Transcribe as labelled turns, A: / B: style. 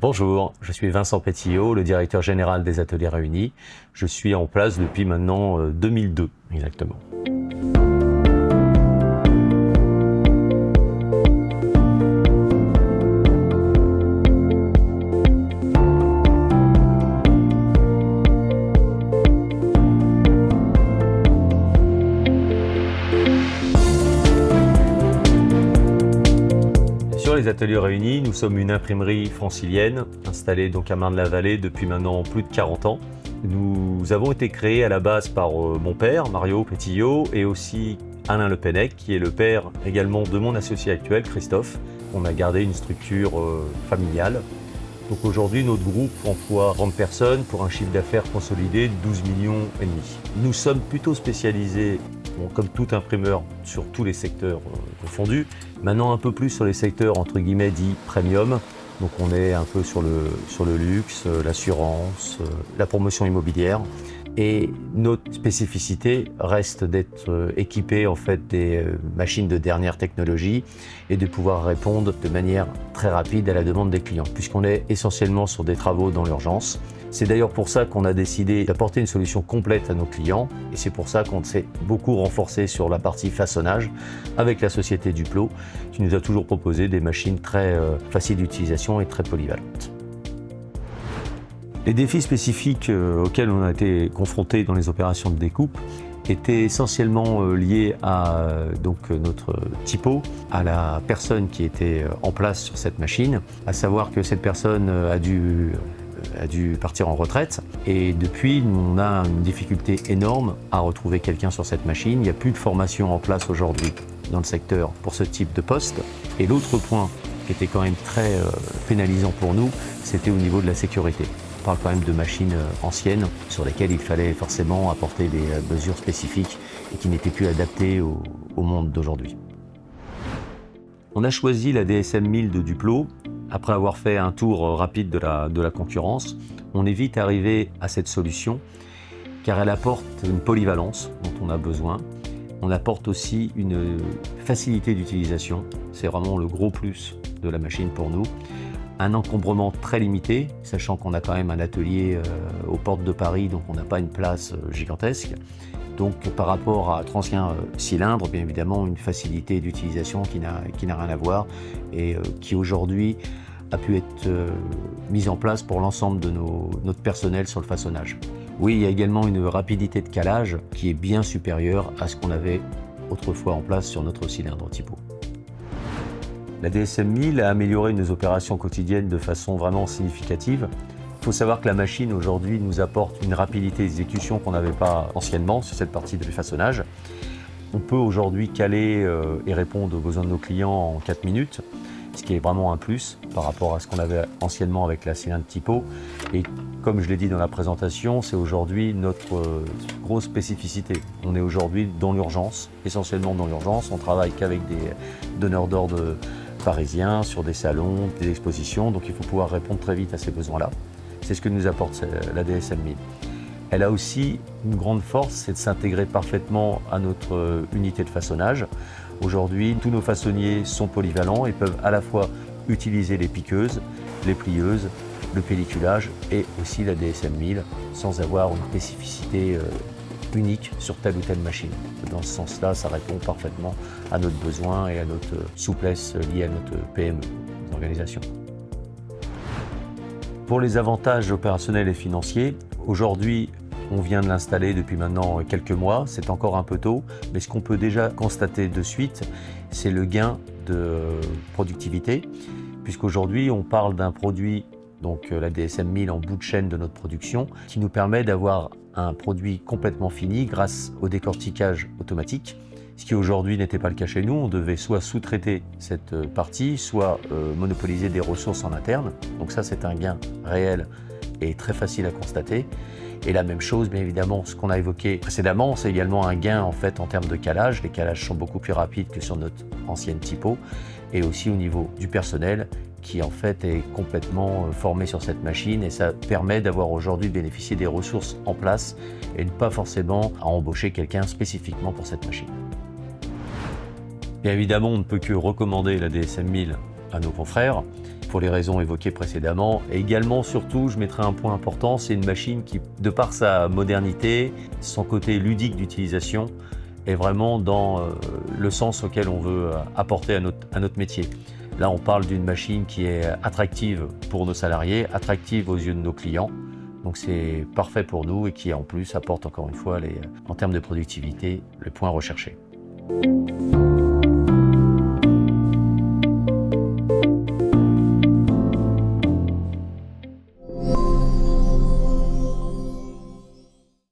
A: Bonjour, je suis Vincent Pétillot, le directeur général des Ateliers Réunis. Je suis en place depuis maintenant 2002 exactement. Sur les Ateliers Réunis, nous sommes une imprimerie francilienne installée donc à Marne-la-Vallée depuis maintenant plus de 40 ans. Nous avons été créés à la base par mon père, Mario Pétillot, et aussi Alain Le Pennec, qui est le père également de mon associé actuel, Christophe. On a gardé une structure familiale. Donc aujourd'hui, notre groupe emploie 30 personnes pour un chiffre d'affaires consolidé de 12,5 millions. Nous sommes plutôt spécialisés, comme tout imprimeur, sur tous les secteurs confondus. Maintenant un peu plus sur les secteurs entre guillemets dits premium. Donc on est un peu sur le luxe, l'assurance, la promotion immobilière. Et notre spécificité reste d'être équipé en fait des machines de dernière technologie et de pouvoir répondre de manière très rapide à la demande des clients, puisqu'on est essentiellement sur des travaux dans l'urgence. C'est d'ailleurs pour ça qu'on a décidé d'apporter une solution complète à nos clients, et c'est pour ça qu'on s'est beaucoup renforcé sur la partie façonnage avec la société Duplo, qui nous a toujours proposé des machines très faciles d'utilisation et très polyvalentes. Les défis spécifiques auxquels on a été confrontés dans les opérations de découpe étaient essentiellement liés à notre typo, à la personne qui était en place sur cette machine, à savoir que cette personne a dû partir en retraite, et depuis on a une difficulté énorme à retrouver quelqu'un sur cette machine. Il n'y a plus de formation en place aujourd'hui dans le secteur pour ce type de poste. Et l'autre point qui était quand même très pénalisant pour nous, c'était au niveau de la sécurité. On parle quand même de machines anciennes sur lesquelles il fallait forcément apporter des mesures spécifiques et qui n'étaient plus adaptées au monde d'aujourd'hui. On a choisi la DSM 1000 de Duplo. Après avoir fait un tour rapide de la concurrence, on est vite arrivé à cette solution car elle apporte une polyvalence dont on a besoin. On apporte aussi une facilité d'utilisation. C'est vraiment le gros plus de la machine pour nous. Un encombrement très limité, sachant qu'on a quand même un atelier aux portes de Paris, donc on n'a pas une place gigantesque. Donc par rapport à notre ancien cylindre, bien évidemment, une facilité d'utilisation qui n'a rien à voir et qui aujourd'hui a pu être mise en place pour l'ensemble de notre personnel sur le façonnage. Oui, il y a également une rapidité de calage qui est bien supérieure à ce qu'on avait autrefois en place sur notre cylindre typo. La DSM 1000 a amélioré nos opérations quotidiennes de façon vraiment significative. Il faut savoir que la machine aujourd'hui nous apporte une rapidité d'exécution qu'on n'avait pas anciennement sur cette partie de façonnage. On peut aujourd'hui caler et répondre aux besoins de nos clients en 4 minutes, ce qui est vraiment un plus par rapport à ce qu'on avait anciennement avec la cylindre typo. Et comme je l'ai dit dans la présentation, c'est aujourd'hui notre grosse spécificité. On est aujourd'hui dans l'urgence, essentiellement dans l'urgence. On travaille qu'avec des donneurs d'ordre parisiens, sur des salons, des expositions, donc il faut pouvoir répondre très vite à ces besoins-là. C'est ce que nous apporte la DSM 1000. Elle a aussi une grande force, c'est de s'intégrer parfaitement à notre unité de façonnage. Aujourd'hui, tous nos façonniers sont polyvalents et peuvent à la fois utiliser les piqueuses, les plieuses, le pelliculage et aussi la DSM 1000 sans avoir une spécificité unique sur telle ou telle machine. Dans ce sens-là, ça répond parfaitement à notre besoin et à notre souplesse liée à notre PME, l'organisation. Pour les avantages opérationnels et financiers, aujourd'hui, on vient de l'installer depuis maintenant quelques mois, c'est encore un peu tôt, mais ce qu'on peut déjà constater de suite, c'est le gain de productivité, puisqu'aujourd'hui, on parle d'un produit, donc la DSM 1000 en bout de chaîne de notre production, qui nous permet d'avoir un produit complètement fini grâce au décortiquage automatique, ce qui aujourd'hui n'était pas le cas chez nous. On devait soit sous-traiter cette partie, soit monopoliser des ressources en interne. Donc ça, c'est un gain réel et très facile à constater. Et la même chose, bien évidemment, ce qu'on a évoqué précédemment, c'est également un gain en fait en termes de calage. Les calages sont beaucoup plus rapides que sur notre ancienne typo, et aussi au niveau du personnel qui en fait est complètement formé sur cette machine, et ça permet d'avoir aujourd'hui bénéficié des ressources en place et ne pas forcément à embaucher quelqu'un spécifiquement pour cette machine. Bien évidemment, on ne peut que recommander la DSM 1000 à nos confrères. Il pour les raisons évoquées précédemment. Et également, surtout, je mettrai un point important, c'est une machine qui, de par sa modernité, son côté ludique d'utilisation, est vraiment dans le sens auquel on veut apporter à notre métier. Là, on parle d'une machine qui est attractive pour nos salariés, attractive aux yeux de nos clients. Donc c'est parfait pour nous et qui en plus apporte encore une fois, en termes de productivité, le point recherché.